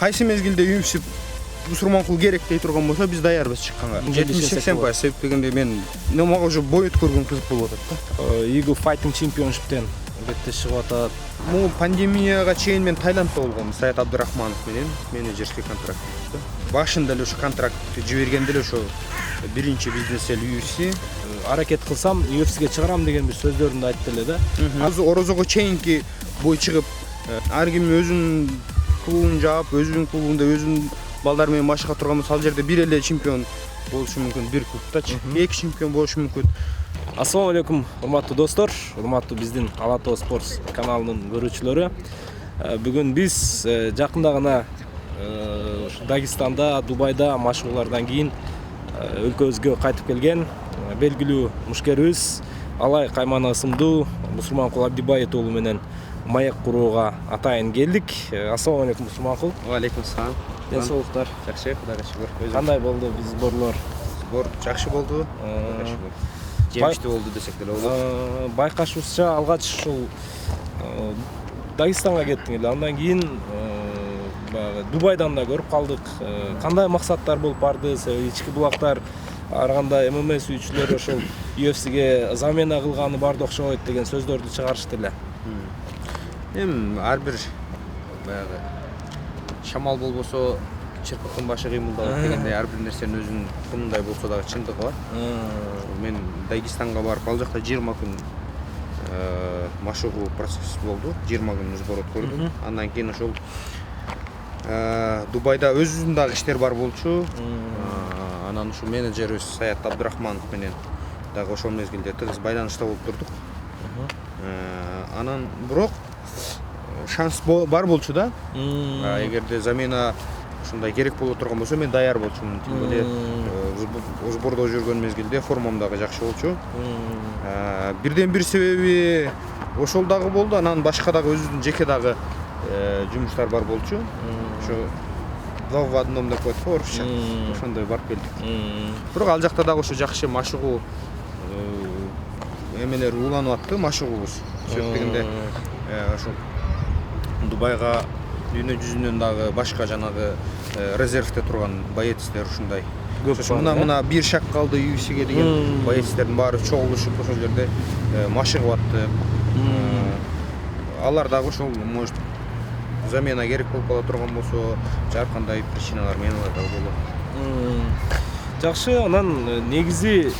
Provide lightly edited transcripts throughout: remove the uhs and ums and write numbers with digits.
кайсы мезгилде UFC Сурманкул керек дей турган болсо биз даярбыз чыкканга. 70-80% себеп мен мага уже бой өткөргөн кызык болуп атат да. Eagle Fighting Championship'тен бетте чыгып атат. Бул пандемияга чейин мен Таиландда болгом, Саят Абдырахманов менен менеджерский контракт да. Башында эле ошо контрактты жибергенде эле ошо биринчи бизнес эл UFC Аракет кылсам UFC'ге чыгарам деген бир сөздөрүндө айтты эле да. Азыр орозого чейинки бой чыгып, ар ким өзүнүн клубун жаап, өзүнүн клубунда өзүнүн балдары менен машыга турган болсо, ал жерде бир эле чемпион болушу мүмкүн, бир клубтачы. Эки чемпион болушу мүмкүн. Ассаламу алейкум, урматтуу достор, урматтуу биздин Ала Тоо Спортс каналынын көрүүчүлөрү. Бүгүн биз жакында гана Дагестанда, Дубайда машыгуулардан кийин өлкөбүзгө кайтып келген белгилүү мушкерибиз Алай Каймана ысымдуу Мусурманкул Абдибаев уулу менен маек курууга атайын келдик. Ассаламу алейкум Мусурманкул. Ва алейкум салам. Денсаулыктар Жакшы, Кудайга шүгүр. кандай болду биз сборлор? Сбор жакшы болду. Жемиштүү болду десек деле болот. Байкашыбызча алгач ушул Дагестанга кеттиң эле. Андан кийин баягы Дубайдан да көрүп калдык. Кандай максаттар болуп барды? Ички булактар ар кандай ММА сүйүүчүлөр ошол UFC'ге замена кылганы барды окшойт деген сөздөрдү чыгарышты эле. Ар бир баягы шамал болбосо чырпыктын башы кыймылдабайт дегендей ар бир нерсенин өзүнүн кунундай болсо дагы чындыгы бар. Мен Дагестанга барып ал жакта 20 күн машыгуу процесс болду. 20 күн сбор өткөрдүм. Андан кийин ошол Дубайда өзүнүн дагы иштер бар болчу. Анан ушул менеджерибиз Саят Абдырахманов менен дагы ошол мезгилде тыгыз байланышта болуп турдук. Анан бирок шанс бар болчу да. Эгерде замена ушундай керек боло турган болсо мен даяр болчумун. Тим эле сбордо жүргөн мезгилде формам дагы жакшы болчу. Бирден бир себеби ошол дагы болду. Анан башка дагы өзүнүн жеке дагы жумуштар бар болчу. Ошо два в одном деп коет го орусча. Ошондой барып келдик. Бирок ал жакта дагы ошо жакшы машыгуу эмелер уланып атты, машыгуубуз. Себеп дегенде ошо Дубайга дүйнө жүзүнөн дагы башка жанагы резервде турган боецтер ушундай көп. Мына бир шаг калды UFC'ге деген боецтердин баары чогулушуп ошол жерде машыгып атты. Алар дагы ошол может замена керек болуп кала турган болсо, ар кандай причиналар менен алар дагы болот. Жакшы, анан негизи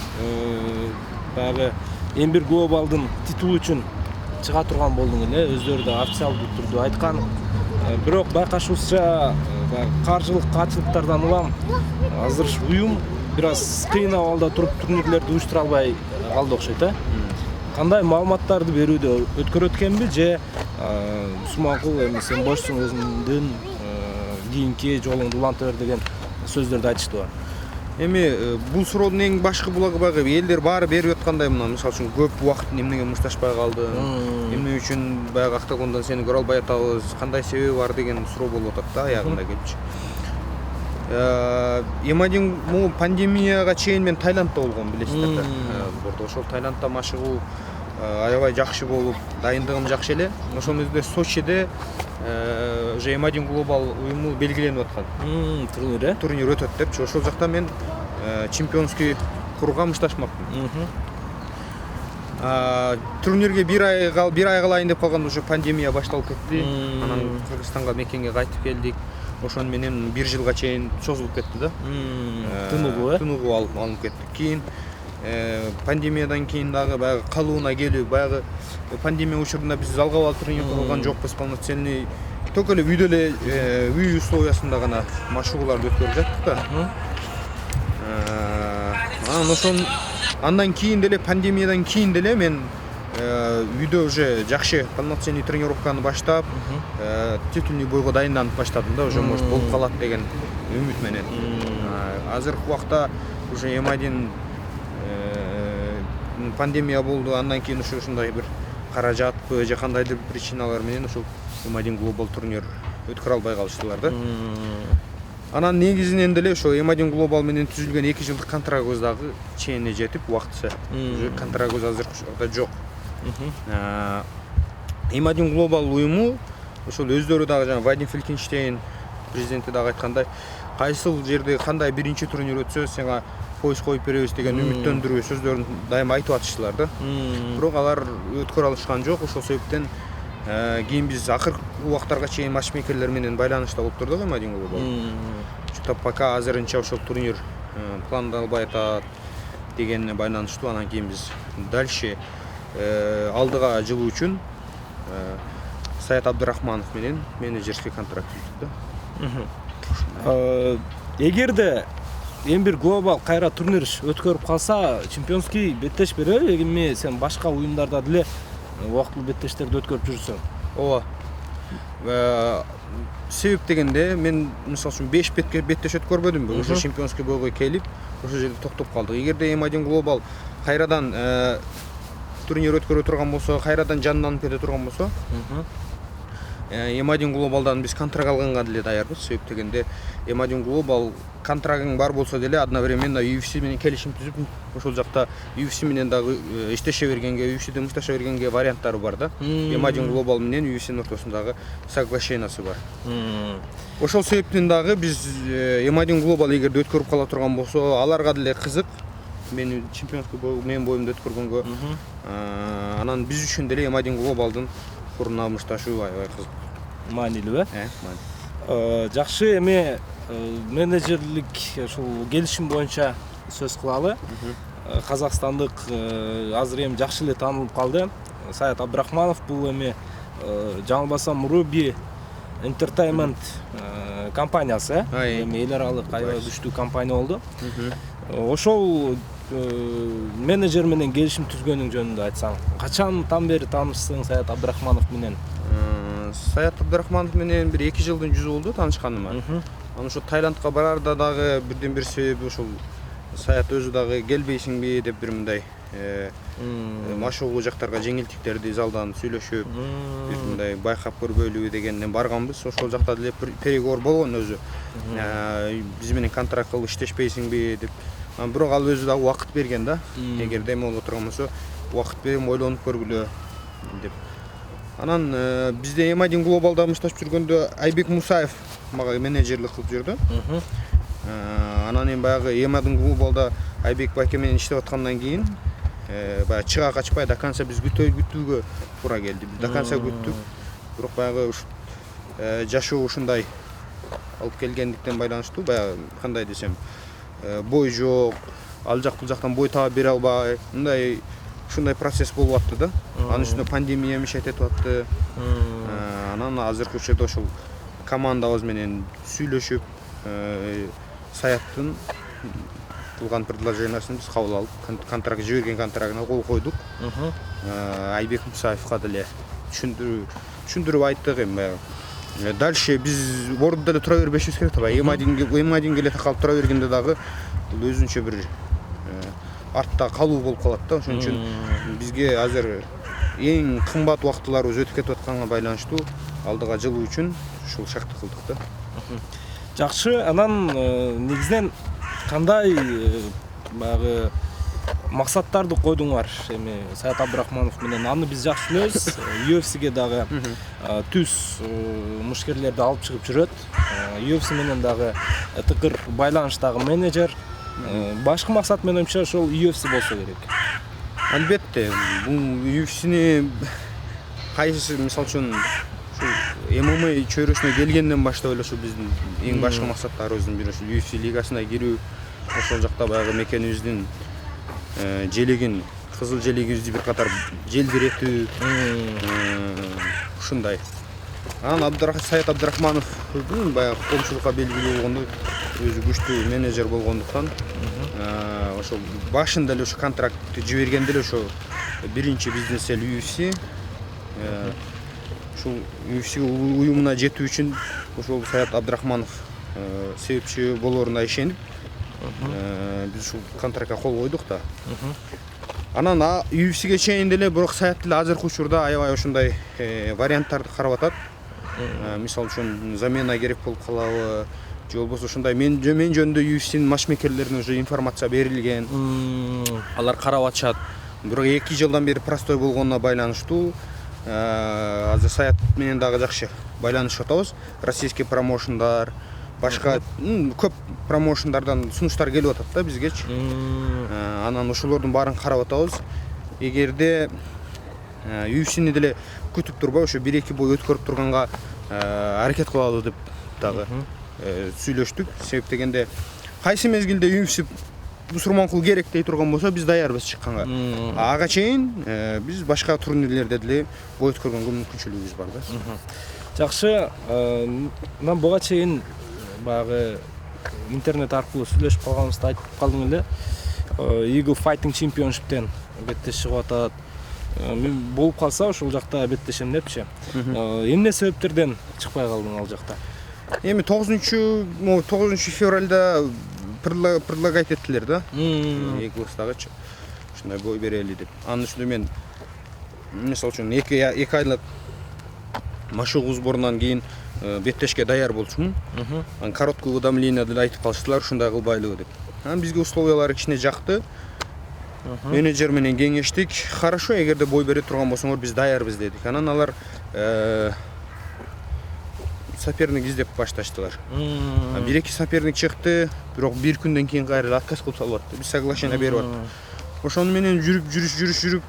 баягы эң бир глобалдын титулу үчүн чыга турган болдуң эле, өздөрү да официалдуу түрдө айткан. Бирок байкашыбызча каржылык качылыктардан улам азыр уюм бир аз кыйын абалда туруп турнирлерди уюштура албай калды окшойт, Кандай маалыматтарды берүүдө өткөрөт экенби же Мусурманкул эми сен бошсуң өзүңдүн кийинки жолуңду уланта бер деген сөздөрдү айтыштыбы? Эми бул суроодун эң башкы булагы баягы элдер баары берип аткандай, мына мисалы үчүн көп убакыт эмнеге мушташпай калдың, эмне үчүн баягы октагондон сени көрө албай атабыз, кандай себеби бар деген суроо болуп атат да аягында келипчи. Эми могу пандемияга чейин мен Таиландда болгом, билесиздер да. Сбордо ошол Таиландда машыгуу аябай жакшы болуп, дайындыгым жакшы эле. Ошол мезгилде Сочиде уже М1 глобал уюму белгиленип аткан. Турнир өтөт депчи. Ошол жакта мен чемпионский кругга мушташмакмын. Турнирге бир ай калайын деп калганда уже пандемия башталып кетти. Анан Кыргызстанга мекенге кайтып келдик. Ошон менен 1 жылга чейин чозулуп кетти да. Тыныгуу алынып кетти. Кийин пандемиядан кийин дагы баягы калууна келүү, баягы пандемия учурунда биз залга барып турнир кылган жокпуз, полноценный только эле үйдө эле үй условиясында гана машыгууларды өткөрүп жаттык да. Анан ошон андан кийин деле пандемиядан кийин деле мен үйдө уже жакшы полноценный тренировканы баштап, титульный бойго дайынданып баштадым да, уже может болуп калат деген үмүт менен. Азыркы убакта уже М1 пандемия болду, андан кийин ушундай бир каражатпы же кандайдыр причиналар менен ушул М1 глобал турнир өткөрө албай калыштылар да. Анан негизинен деле ошо М1 глобал менен түзүлгөн 2 жылдык контрагыбыз дагы чейине жетип, убактысы. Контрагыбыз азыркы учурда жок. М1 глобал уюму ошол өздөрү дагы жана Вадим Фелькенштейн президенти дагы айткандай, кайсыл жерде кандай биринчи турнир өтсө сага пояс коюп беребиз деген үмүттөндүрүү сөздөрүн дайыма айтып атышчылар да. Бирок алар өткөрө алышкан жок. Ошол себептен кийин биз акыркы убактарга чейин матчмейкерлер менен байланышта болуп турдук Эмадин Глобал. Что пока азырынча ошол турнир пландалбай атат дегенине байланыштуу. Анан кийин биз дальше алдыга жылуу үчүн Саят Абдрахманов менен менеджерский контракт түздүк да. Эгерде Эмбир Глобал кайра турнир өткөрүп калса, чемпионский беттеш береби? Эми сен башка уюмдарда деле убактылуу беттештерди өткөрүп жүрсөң. Ооба. Себеп дегенде мен мисалы үчүн 5 беттеш өткөрбөдүмбү. Ошо чемпионский бойго келип, ошол жерде токтоп калдык. Эгерде Эмадин Глобал кайрадан турнир өткөрө турган болсо, кайрадан жанданып кете турган болсо, Эмадин Глобалдан биз контракт алганга деле даярбыз. Себеп дегенде Эмадин Глобал контрагың бар болсо деле одновременно UFC менен келишим түзүп, ошол жакта UFC менен дагы иштеше бергенге, UFC-ден мушташа бергенге варианттары бар да. Эмадин Глобал менен UFC-нин ортосундагы соглашениясы бар. Ошол себептен дагы биз Эмадин Глобал эгерде өткөрүп кала турган болсо, аларга деле кызык. Мен чемпионский менин боюмда өткөргөнгө, анан биз үчүн деле Эмадин Глобалдын курuna мушташуу аябай кызык. Маанилүү, маанилүү. Жакшы, эми менеджерлик ушул келишим боюнча сөз кылалы. Казакстандык азыр эми жакшы эле таанылып калды. Саят Абдрахманов бул эми жаңылбасам Ruby Entertainment компаниясы, эми эл аралык аябай күчтүү компания болду. Ошол менеджер менен келишим түзгөнүң жөнүндө айтсаң, качантан бери таанышсың Саят Абдрахманов менен? Саят Абдрахманов менен бир 2 жылдын жүзү болду таанышканыма. Анан ошо Таиландка барарда дагы бирден бир себеби ошол Саят өзү дагы келбейсиңби деп бир мындай машыгуу жактарга жеңилтиктерди залдан сүйлөшүп, бир мындай байкап көрбөйлүбү дегенден барганбыз. Ошол жакта деле переговор болгон өзү. Биз менен контракт кылып иштешпейсиңби деп. Бирок ал өзү дагы убакыт берген да. Эгерде эме боло турган болсо, убакыт берем, ойлонуп көргүлө деп. Анан бизде Эмадин Глобалда мушташып жүргөндө Айбек Мусаев мага менеджерлик кылып жүрдү. Анан эми баягы Эмадин Глобалда Айбек байке менен иштеп аткандан кийин баягы чыга качпай до конца биз күтүүгө туура келди. Биз до конца күттүк. Бирок баягы жашоо ушундай алып келгендиктен байланыштуу, баягы кандай десем, бой жок, ал жак бул жактан бой таап бере албай, мындай ушундай процесс болуп атты да. Анын үстүнө пандемия мешайт этип атты. Анан азыркы учурда ошол командабыз менен сүйлөшүп, Саяттын кылган предложениясын биз кабыл алып, контракт жиберген контрагына кол койдук. Айбек Мусаевка деле түшүндүрүп айттык эми баягы. Дальше биз ордуда эле тура бербешибиз керек да. Эмадин келе такалып тура бергенде дагы бул өзүнчө бир артта калуу болуп калат да. Ошон үчүн бизге азыр эң кымбат убактыларыбыз өтүп кетип атканга байланыштуу алдыга жылуу үчүн ушул шартты кылдык да. Жакшы, анан негизинен кандай баягы максаттарды койдуңар эми Саят Абдрахманов менен? Аны биз жакшы билебиз. UFC-ге дагы түз мушкерлерди алып чыгып жүрөт. UFC менен дагы тыкыр байланыштагы менеджер. Башкы максат менен ойымча ошол UFC болсо керек. Албетте, бул UFC-ни кайсы мисалы үчүн MMA чөйрөсүнө келгенден баштап эле ошо биздин эң башкы максаттарыбыздын бири ошол UFC лигасына кирүү. Ошол жакта баягы мекенибиздин желегин, кызыл желегибизди бир катар желбиретүү, ушундай. Анан Саят Абдрахманов баягы коомчулукка белгилүү болгондо, өзү күчтүү менеджер болгондуктан, ошол башында эле ошо контрактты жибергенде эле ошо биринчи бизнес эл UFC. Ушул UFC уюмуна жетүү үчүн ошол Саят Абдрахманов себепчи болоруна ишенип, биз ушул контрактка кол койдук да. Анан UFC-ге чейин деле бирок Саят деле азыркы учурда аябай ошондой варианттарды карап атат. Мисалы үчүн замена керек болуп калабы, же болбосо ушундай мен жөнүндө UFC-нин матчмейкерлерине уже информация берилген. Алар карап атышат. Бирок 2 жылдан бери простой болгонуна байланыштуу азыр саят менен дагы жакшы байланышып атабыз. Российский промоушендар, башка көп промоушендардан сунуштар келип атат да бизгечи. Анан ошолордун баарын карап атабыз. Эгерде UFC'ни деле күтүп турбай, ошо 1-2 бой өткөрүп турганга аракет кылалы деп дагы сүйлөштүк. Себеп дегенде кайсы мезгилде UFC Бусурманкул керек дей турган болсо, биз даярбыз чыкканга. Ага чейин биз башка турнирлерде деле бой өткөргөнгө мүмкүнчүлүгүбүз бар да. Жакшы, мен буга чейин баягы интернет аркылуу сүйлөшүп калганыбызды айтып калдың эле. Eagle Fighting Championship'тен беттеш чыгып атат. Мен болуп калса ошол жакта беттешем депчи. Эмне себептерден чыкпай калдың ал жакта? Эми 9 февралда предлагать эттилер да. Eagles'тагычы. Ушундай бой берели деп. Анын үстүнө мен мисалы үчүн 2 айлык машыгуу сборунан кийин беттешке даяр болчумун. Анан короткое уведомление деле айтып калыштылар, ушундай кылбайлыбы деп. Анан бизге условиялары кичине жакты. Менеджер менен кеңештик. Хорошо, эгерде бой бере турган болсоңор биз даярбыз дедик. Анан алар соперник издеп башташтылар. 1-2 соперник чыкты, бирок 1 күндөн кийин кайра отказ кылып салып атты. Биз соглашение берип аттык. Ошону менен жүрүп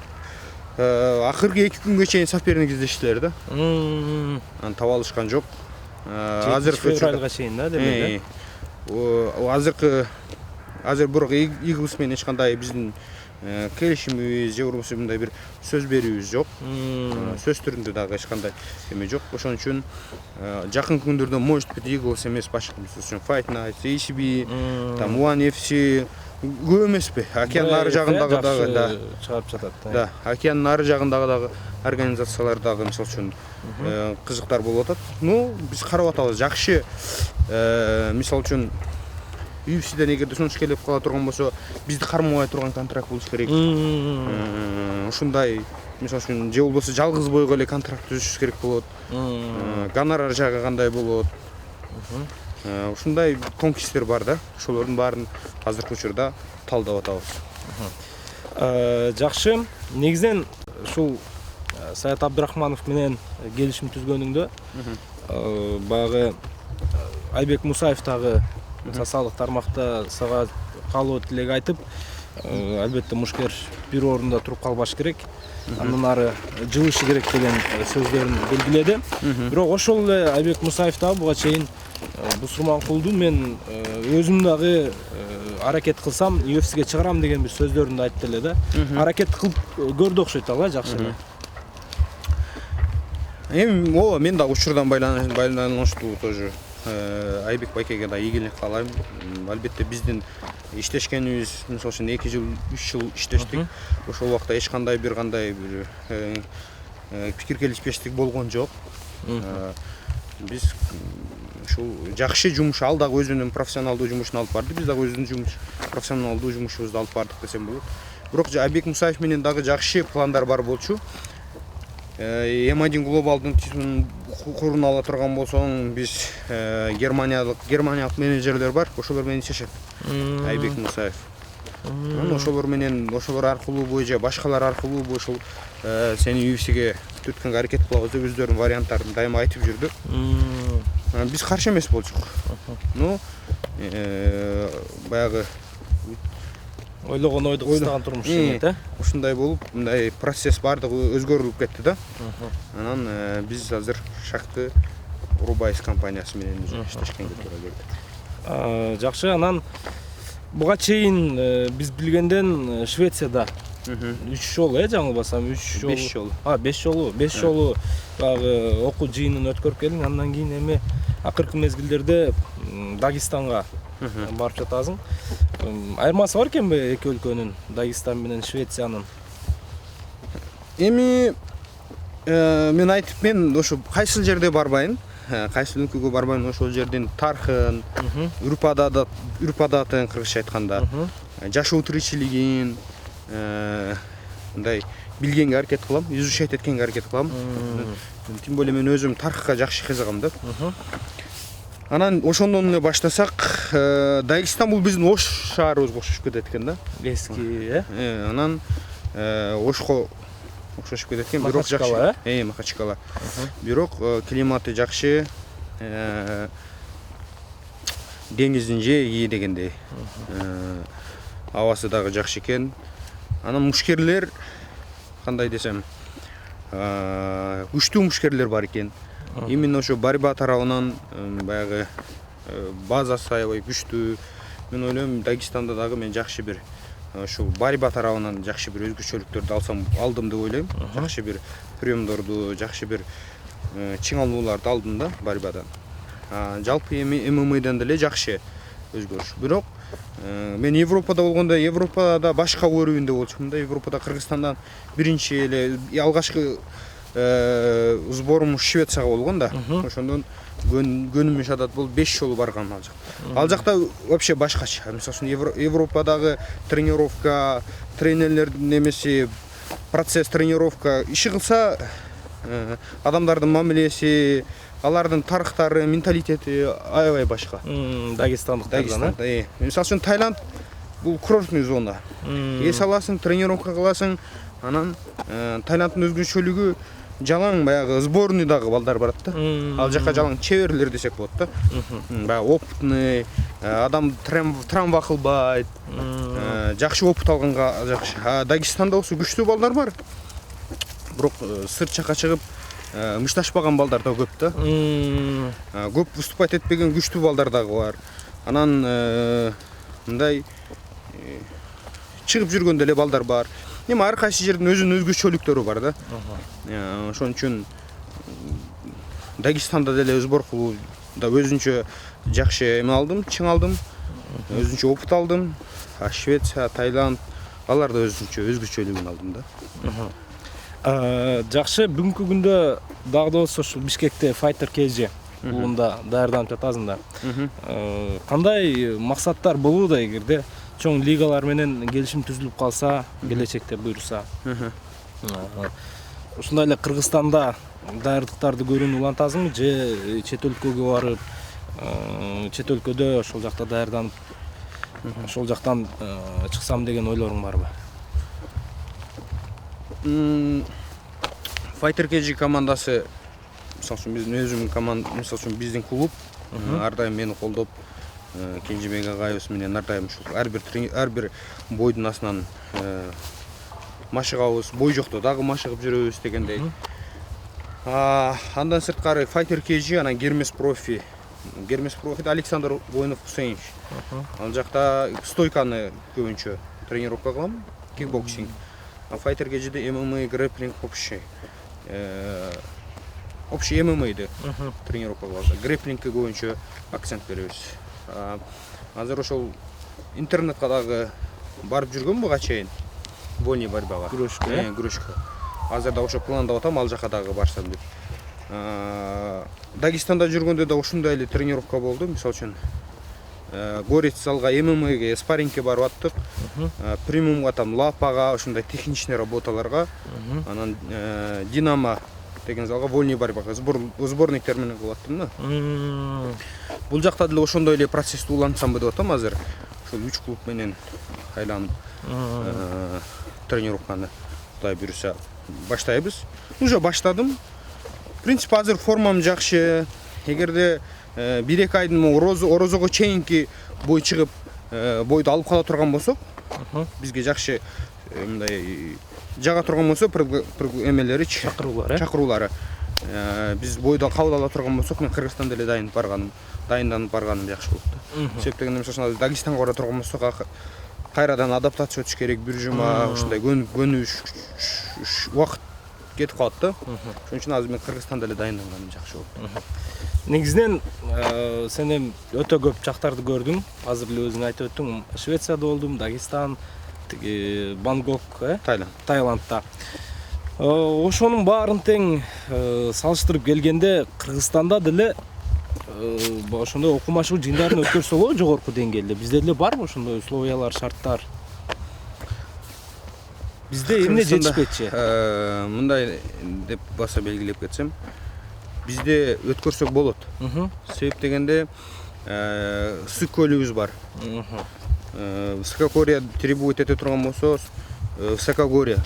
акыркы 2 күнгө чейин соперник издештилер да. Анан таба алышкан жок. Азыркы февралга чейин да демек. Азыр бирок Eagles менен эч кандай биздин келишимибиз же болбосо мындай бир сөз берүүбүз жок. Сөз түрүндө дагы эч кандай эме жок. Ошон үчүн жакын күндөрдө может быть Eagles эмес башка үчүн Fight Night, ECB, там One FC көп эмеспи? Океандын ары жагындагы дагы чыгарып жатат. Да, океандын ары жагындагы дагы организациялар дагы мисалы үчүн кызыктар болуп атат. Биз карап атабыз. Жакшы мисалы үчүн UFC'ден эгерде сунуш келип кала турган болсо, бизди кармабай турган контракт болуш керек. Ушундай, мисалы үчүн, же болбосо жалгыз бойго эле контракт түзүш керек болот. Гонорар жагы кандай болот. Ушундай конкурстер бар да. Ошолордун баарын азыркы учурда талдап атабыз. Жакшы, негизинен ушул Саят Абдрахманов менен келишим түзгөнүңдө баягы Айбек Мусаев дагы социалдык тармакта сага каалоо тилек айтып, албетте мушкер бир орунда туруп калбаш керек, андан ары жылышы керек деген сөздөрүн белгиледи. Бирок ошол эле Айбек Мусаев дагы буга чейин Бусурманкулду мен өзүм дагы аракет кылсам UFC'ге чыгарам деген бир сөздөрүн да айтты эле да. Аракет кылып көрдү окшойт ала жакшы эле. Эми мен да учурдан байланыштуу тоже Айбек байкеге да ийгилик каалайм. Албетте биздин иштешкенибиз, мисалы үчүн 2 жыл, 3 жыл иштештик. Ошол убакта эч кандай бир пикир келишпештик болгон жок. Биз ушул жакшы жумуш, ал дагы өзүнүн профессионалдуу жумушун алып барды, биз дагы өзүбүздүн профессионалдуу жумушубузду алып бардык десем болот. Бирок Айбек Мусаев менен дагы жакшы пландар бар болчу. M1 глобалдын титулун куруна ала турган болсоң, биз германиялык менеджерлер бар, ошолор менен иштешет. Айбек Мусаев. Ошолор менен, ошолор аркылуу же башкалар аркылуу ошол сени UFC'ге түрткөнгө аракет кылабыз деп өздөрүнүн варианттарын дайыма айтып жүрдү. Биз каршы эмес болчук. Баягы ойлогон ойду кыстаган турмуш эмет, ушундай болуп, мындай процесс бардыгы өзгөрүлүп кетти да. Анан биз азыр Шакты Урубайс компаниясы менен иштешкенге туура келди. Жакшы, анан буга чейин биз билгенден Швецияда 3 жолу, жаңылбасам, 5 жолу. 5 жолу баягы окуу жыйынын өткөрүп келдиң, андан кийин эми акыркы мезгилдерде Дагестанга барып жатасың. Айырмасы бар экенби эки өлкөнүн, Дагестан менен Швециянын? Эми мен ошо кайсыл жерде барбайын, кайсыл өлкөгө барбайын, ошол жердин тарыхын, үрп адатын, кыргызча айтканда, жашоо тиричилигин мындай билгенге аракет кылам, изучать эткенге аракет кылам. Тем более мен өзүм тарыхка жакшы кызыгам да. Анан ошондон эле баштасак, Дагестан бул биздин Ош шаарыбызга окшош кетет экен да. Эски, Анан Ошко окшошуп кетет экен, бирок жакшы. Махачкала. Бирок климаты жакшы. Деңиздин жээги дегендей. Абасы дагы жакшы экен. Анан мушкерлер кандай десем, күчтүү мушкерлер бар экен. Именно ошо борьба тарабынан баягы базасы аябай күчтүү. Мен ойлойм, Дагестанда дагы мен жакшы бир ошол борьба тарабынан жакшы бир өзгөчөлүктөрдү алдым деп ойлойм. Жакшы бир приемдорду, жакшы бир чыңалууларды алдым да борьбадан. Жалпы ММАдан деле жакшы өзгөрүш. Бирок мен Европада болгондо, Европада башка өрүүндө болчумун да. Европада Кыргызстандан биринчи эле алгачкы сборум Швецияга болгон да. Ошондон көнүмүш адат болуп 5 жолу баргам ал жакта. Ал жакта вообще башкача. Мисалы үчүн Европадагы тренировка, тренерлердин немеси, процесс тренировка иши кылса, адамдардын мамилеси, алардын тарыхтары, менталитети аябай башка. Дагестандыктардан. Мисалы үчүн Таиланд бул курортный зона. Эс аласың, тренировка кыласың, анан Таиланддын өзгөчөлүгү жалаң баягы сборный дагы балдар барат да. Ал жака жалаң чеберлер десек болот да. Баягы опытный, адам травма кылбайт, жакшы опыт алганга жакшы. Дагестанда болсо күчтүү балдар бар. Бирок сырт жака чыгып мышташпаган балдар да көп да. Көп выступать этпеген күчтүү балдар дагы бар. Анан мындай чыгып жүргөн деле балдар бар. Эми ар кайсы жердин өзүнүн өзгөчөлүктөрү бар да. Ошон үчүн Дагестанда деле сбор кылууда өзүнчө жакшы эме алдым, чыңалдым. Өзүнчө опыт алдым. Швеция, Таиланд аларда өзгөчөлүгүн алдым да. Жакшы, бүгүнкү күндө дагы да болсо ушул Бишкекте Fighter KG клубунда даярданып жатасың да. Кандай максаттар болууда эгерде чоң лигалар менен келишим түзүлүп калса, келечекте буйруса? Ушундай эле Кыргызстанда даярдыктарды көрүүнү улантасыңбы же чет өлкөгө барып, чет өлкөдө ошол жакта даярданып, ошол жактан чыксам деген ойлоруң барбы? Fighter KG командасы, мисалы үчүн биздин өзүмдүн команда, мисалы үчүн биздин клуб ар дайым мени колдоп, Кенжебек агайыбыз менен ар дайым ушул ар бир бойдун астынан машыгабыз, бой жокто дагы машыгып жүрөбүз дегендей. Андан сырткары Fighter KG, анан Гермес профи. Гермес профиде Александр Воинов Хусейнович. Ал жакта стойканы көбүнчө тренировка кылам, кикбоксинг. Fighter KG'de MMA, грэпплинг общий. Общий MMA-де тренировка кылабыз. Грэпплингке көбүнчө акцент беребиз. Азыр ошол интернетке дагы барып жүргөн буга чейин. Вольный борьбага. Күрөшкө. Азыр да ошо пландап атам, ал жака дагы барсам деп. Дагестанда жүргөндө да ушундай эле тренировка болду. Мисалы үчүн Горец залга ММАге, спаррингке барып аттык. Примумга, там лапага, ошондой техничный работаларга. Анан Динамо деген залга вольный борьбага, сборниктер менен кылып аттым да. Бул жакта деле ошондой эле процессти улантсам деп атам азыр. Ошол 3 клуб менен айланып тренировканы Кудай буйруса баштайбыз. Уже баштадым. В принципе, азыр формам жакшы. Эгерде 1-2 айдын орозого чейинки бой чыгып, бойду алып кала турган болсок, бизге жакшы мындай жага турган болсо, эмелери чакыруулары. Биз бойду кабыл ала турган болсок, мен Кыргызстанда эле дайынданып барганым жакшы болот да. Себеп дегенде мисалы Дагестанга бара турган болсок, кайрадан адаптация өтүш керек, бир жума ушундай көнүш убакыт кетип калат да. Ошон үчүн азыр мен Кыргызстанда эле дайынданганым жакшы болот. Негизинен сен өтө көп жактарды көрдүң. Азыр эле өзүң айтып өттүң. Швецияда болдум, Дагестан, Бангкок, Таиландда. Ошонун баарын тең салыштырып келгенде Кыргызстанда деле ошондой окумаштуу жыйындарын өткөрсөлөр жогорку деңгээлде. Бизде деле барбы ошондой условиялар, шарттар? Бизде эмне жетишпейт? Мындай деп баса белгилеп кетсем, бизде өткөрсөк болот. Себеп дегенде ысык көлүбүз бар. Ысыкка Корея трибует эте турган болсо, высокогорье.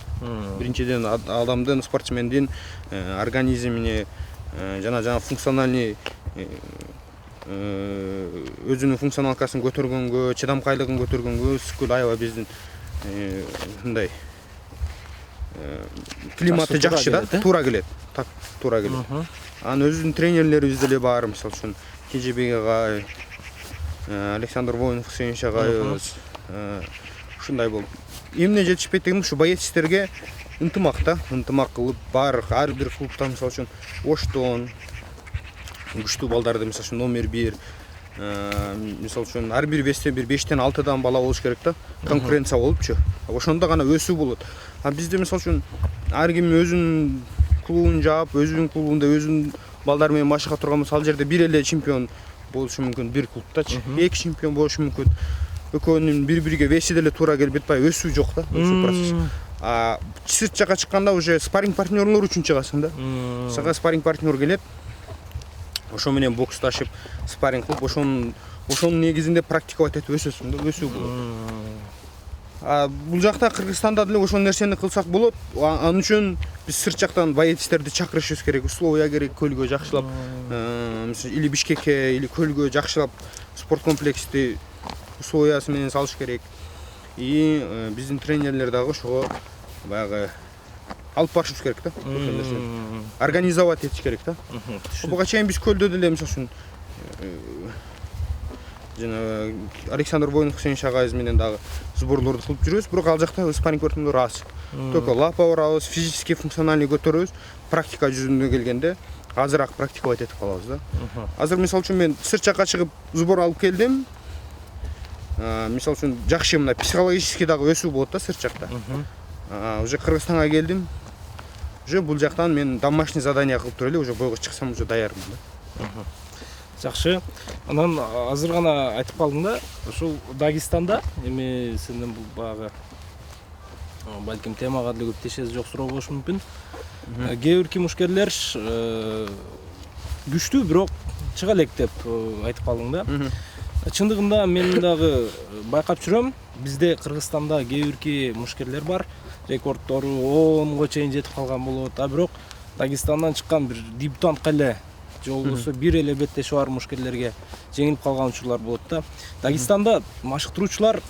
Биринчиден адамдын, спортсмендин организмине жана функциональный өзүнүн функционалкасын көтөргөнгө, чыдамкайлыгын көтөргөнгө бүткүл аябай биздин мындай климаты жакшы да, туура келет. Так туура келет. Анын өзүнүн тренерлерибиз деле бар, мисалы үчүн Кежебек агай, Александр Воинов, Хусейн агайыбыз. Ушундай болуп. Эмне жетишпейт дегенде ушу боецтерге ынтымак кылып бар ар бир клубта мисалы үчүн Оштон күчтүү балдарды мисалы үчүн номер 1 мисалы үчүн ар бир весте бир 5тен 6дан бала болуш керек да. Конкуренция болупчу. Ошондо гана өсүү болот. А бизде мисалы үчүн ар ким өзүнүн клубун жаап, өзүнүн клубунда өзүнүн балдар менен машыга турган болсо, ал жерде бир эле чемпион болушу мүмкүн бир клубтачы. Эки чемпион болушу мүмкүн. Экөөнүн бири-бириге веси деле туура келбей атпайбы, өсүү жок да, өсүү процесс. Сырт жака чыкканда уже спарринг партнерлор үчүн чыгасың да. Сага спарринг партнер келет. Ошо менен боксташып, спарринг кылып, ошонун негизинде практиковать этип өсөсүң да, өсүү болот. Бул жакта Кыргызстанда деле ошол нерсени кылсак болот. Анын үчүн биз сырт жактан боецтерди чакырышыбыз керек, условия керек, көлгө жакшылап, или Бишкекке, или көлгө жакшылап спорт комплексти условиясы менен салыш керек. И биздин тренерлер дагы ошого баягы алып барышыбыз керек да. Организовать этиш керек да. Буга чейин биз көлдө деле мисалы үчүн жана Александр Воинов, Хусейн агайыбыз менен дагы сборлорду кылып жүрөбүз, бирок ал жакта спарринг партнерлор аз. Только лапа урабыз, физически функциональный көтөрөбүз. Практика жүзүндө келгенде азыраак практиковать этип калабыз да. Азыр мисалы үчүн мен сырт жака чыгып сбор алып келдим. Мисалы үчүн жакшы мына психологический дагы өсүү болот да сырт жакта. Уже Кыргызстанга келдим. Уже бул жактан мен домашний задание кылып туруп эле уже бойго чыксам уже даярмын да. Жакшы. Анан азыр гана айтып калдың да, ушул Дагестанда эми сенден бул багы балким темага деле көп тиешеси жок суроо болушу мүмкүн. Кээ бир кимушкерлер күчтүү, бирок чыга элек деп айтып калдың да. Чындыгында мен дагы байкап жүрөм. Бизде Кыргызстанда кээ бир мушкерлер бар. Рекордтору 10го чейин жетип калган болот. Бирок Дагестандан чыккан бир дебютантка эле же болбосо бир эле беттеши бар мушкерлерге жеңилип калган учурлар болот да. Дагестанда машыктыруучулар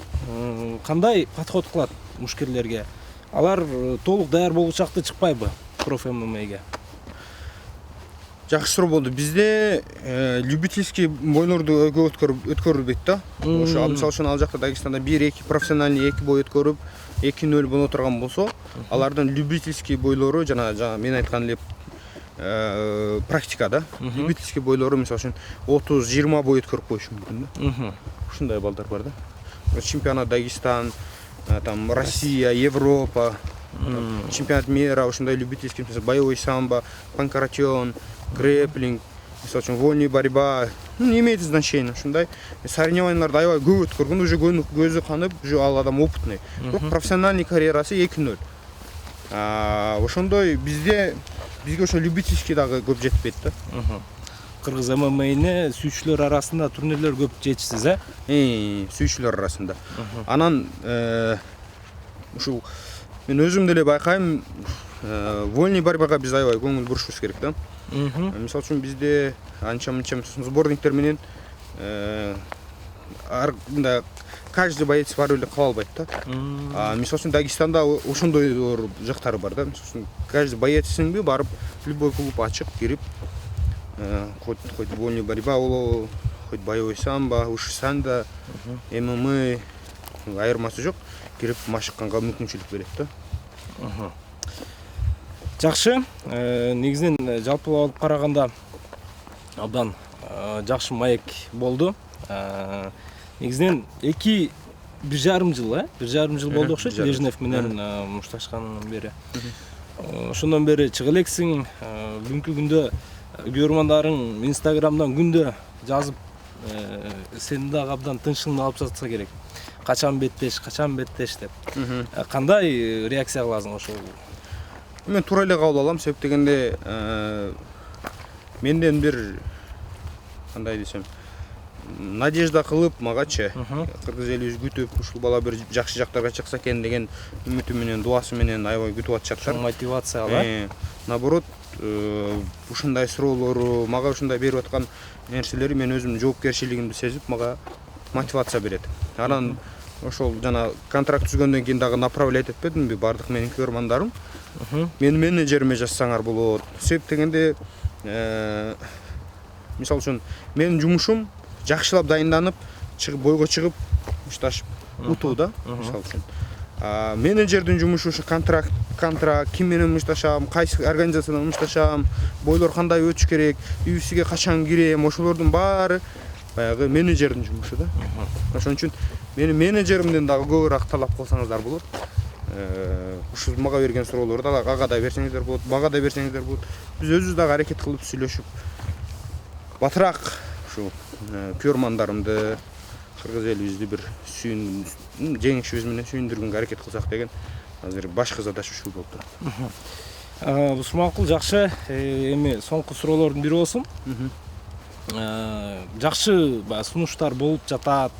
кандай подход кылат мушкерлерге? Алар толук даяр болгучакты чыкпайбы проф ММАге? Жакшы суроо болду. Бизде любительский бойлорду өткөрүлбөйт да. Ошо мисалы үчүн ал жакта Дагестанда 1-2 профессиональный 2 бой өткөрүп 2-0 боло турган болсо, алардын любительский бойлору жана мен айткан эле практика да. Любительский бойлору мисалы үчүн 30-20 бой өткөрүп коюшу мүмкүн да. Ушундай балдар бар да. Чемпионат Дагестан, там Россия, Европа, чемпионат мира, ушундай любительский, боевой самбо, панкратион, грэплинг, мисалы үчүн вольный борьба, не имеет значения, ушундай соревнованияларды аябай көп өткөргөн, уже көзү канып, уже ал адам опытный. Бирок профессиональный карьерасы 2-0. Ошондой бизге ошо любительский дагы көп жетпейт да. Кыргыз ММАны сүйүүчүлөр арасында турнирлер көп жетишсиз, сүйүүчүлөр арасында. Анан ушул мен өзүм деле байкайм, вольный борьбага биз аябай көңүл бурушубуз керек да. Мисалы үчүн бизде анча-мынча сборниктер менен мындай каждый боец барып эле кала албайт да. Мисалы үчүн Дагестанда ошондой жактары бар да. Мисалы үчүн каждый боецсиңби барып любой клуб ачып кирип, хоть вольный борьба болобу, хоть боевой самбо, ушсанда, ММА айырмасы жок, кирип машыкканга мүмкүнчүлүк берет да. Жакшы, негизинен жалпылап алып караганда абдан жакшы маек болду. Негизинен 1,5 жыл, 1,5 жыл болду окшойт Лежнев менен мушташкандан бери. Ошондон бери чыга элексиң. Бүгүнкү күндө көрөрмандарың Инстаграмдан күндө жазып, сени дагы абдан тынчыңды алып жатса керек. Качан беттеш деп. Кандай реакция кыласың ошол? Мен туура эле кабыл алам, себеп дегенде менден бир кандай десем, надежда кылып магачы кыргыз элибиз күтүп ушул бала бир жакшы жактарга чыкса экен деген үмүтү менен дуасы менен аябай күтүп атышаттыр. Мотивация Наоборот, ушундай суроолору мага ушундай берип аткан нерселери мен өзүмдүн жоопкерчилигимди сезип мага мотивация берет. Анан ошол жана контракт түзгөндөн кийин дагы направлять этпедимби бардык менин көрмандарым. Менин менеджериме жазсаңар болот. Себеп дегенде мисалы үчүн менин жумушум жакшылап дайынданып, бойго чыгып, ишташып утуу да, мисалы үчүн. Менеджердин жумушу ушу контракт, ким менен мушташам, кайсы организациядан мушташам, бойлор кандай өтүш керек, UFC'ге качан кирем, ошолордун баары баягы менеджердин жумушу да. Ошон үчүн менин менеджеримден дагы көбүрөөк талап кылсаңыздар болот. Ушул мага берген суроолорду ага да берсеңиздер болот, мага да берсеңиздер болот. Биз өзүбүз дагы аракет кылып сүйлөшүп батыраак ушу көрмандарымды, кыргыз элибизди бир жеңишибиз менен сүйүндүргөнгө аракет кылсак деген азыр башкы задача ушул болуп турат. Усманкул, жакшы. Эми соңку суроолордун бири болсун. Жакшы сунуштар болуп жатат.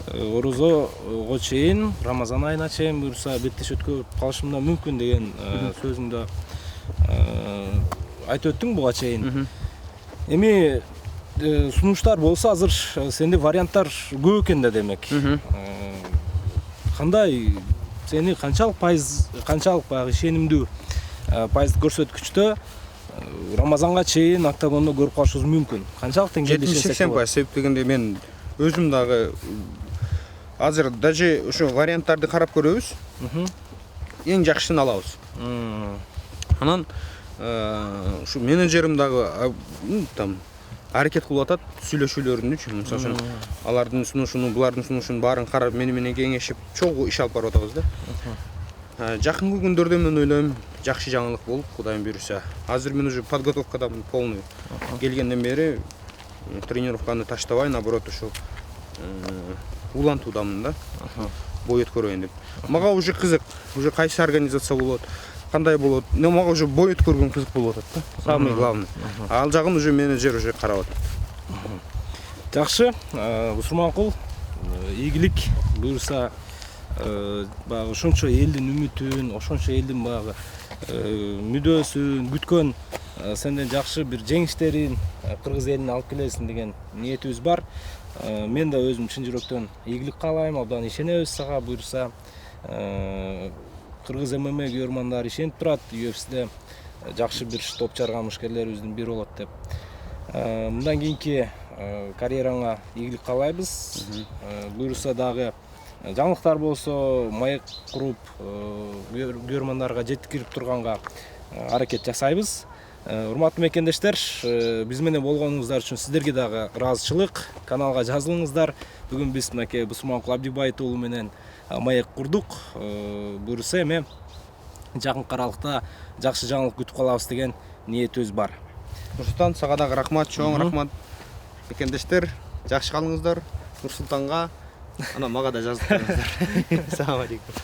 Орозого чейин, Рамазан айына чейин буюрса беттеш өткөрүп калышым да мүмкүн деген сөзүңдө айтып өттүң буга чейин. Эми сунуштар болсо азыр сенде варианттар көп экен да демек. Кандай сени канчалык баягы ишенимдүү пайыздык көрсөткүчтө Рамазанга чейин октагондо көрүп калышыбыз мүмкүн? Канчалык деңгээлде ишенсек болот? 70-80%. Себеп дегенде мен өзүм дагы азыр даже ошо варианттарды карап көрөбүз. Эң жакшысын алабыз. Анан ушу менеджерим дагы там аракет кылып атат сүйлөшүүлөрүн үчүн. Мисалы үчүн алардын сунушун, булардын сунушун баарын карап мени менен кеңешип чогуу иш алып барып атабыз да. Жакынкы күндөрдө мен ойлойм жакшы жаңылык болуп, Кудайым буйруса. Азыр мен уже подготовкадамын полный. Келгенден бери тренировканы таштабай, наоборот, ошо улантуудамын да. Бой өткөрөйүн деп. Мага уже кызык, уже кайсы организация болот, кандай болот. Мага уже бой өткөргөн кызык болуп атат да. Самый главный. Ал жагын уже менеджер уже карап атат. Жакшы. Усманкул, ийгилик буюрса баягы ошончо элдин үмүтүн, ошончо элдин баягы мүдөөсүн күткөн сенден жакшы бир жеңиштерин кыргыз элине алып келесиң деген ниетибиз бар. Мен да өзүм чын жүрөктөн ийгилик каалайм, абдан ишенебиз сага буюрса. Кыргыз ММА көрмандары ишенип турат, UFC'де жакшы бир топ жарган мушкерлерибиздин бири болот деп. Мындан кийинки карьераңа ийгилик каалайбыз. Буюрса дагы жаңылыктар болсо маек куруп көрмандарга жеткирип турганга аракет жасайбыз. Урматтуу мекендештер, биз менен болгонуңуздар үчүн сиздерге дагы ыраазычылык. Каналга жазылыңыздар. Бүгүн биз мынакей Усманкул Абдибайыт уулу менен маек курдук. Буюрса эми жакынкы аралыкта жакшы жаңылык күтүп калабыз деген ниетибиз бар. Нурсултан, сага дагы рахмат, чоң рахмат. Мекендештер, жакшы калыңыздар. Нурсултанга, ана мага да жазып коюңуздар. Салам алейкум.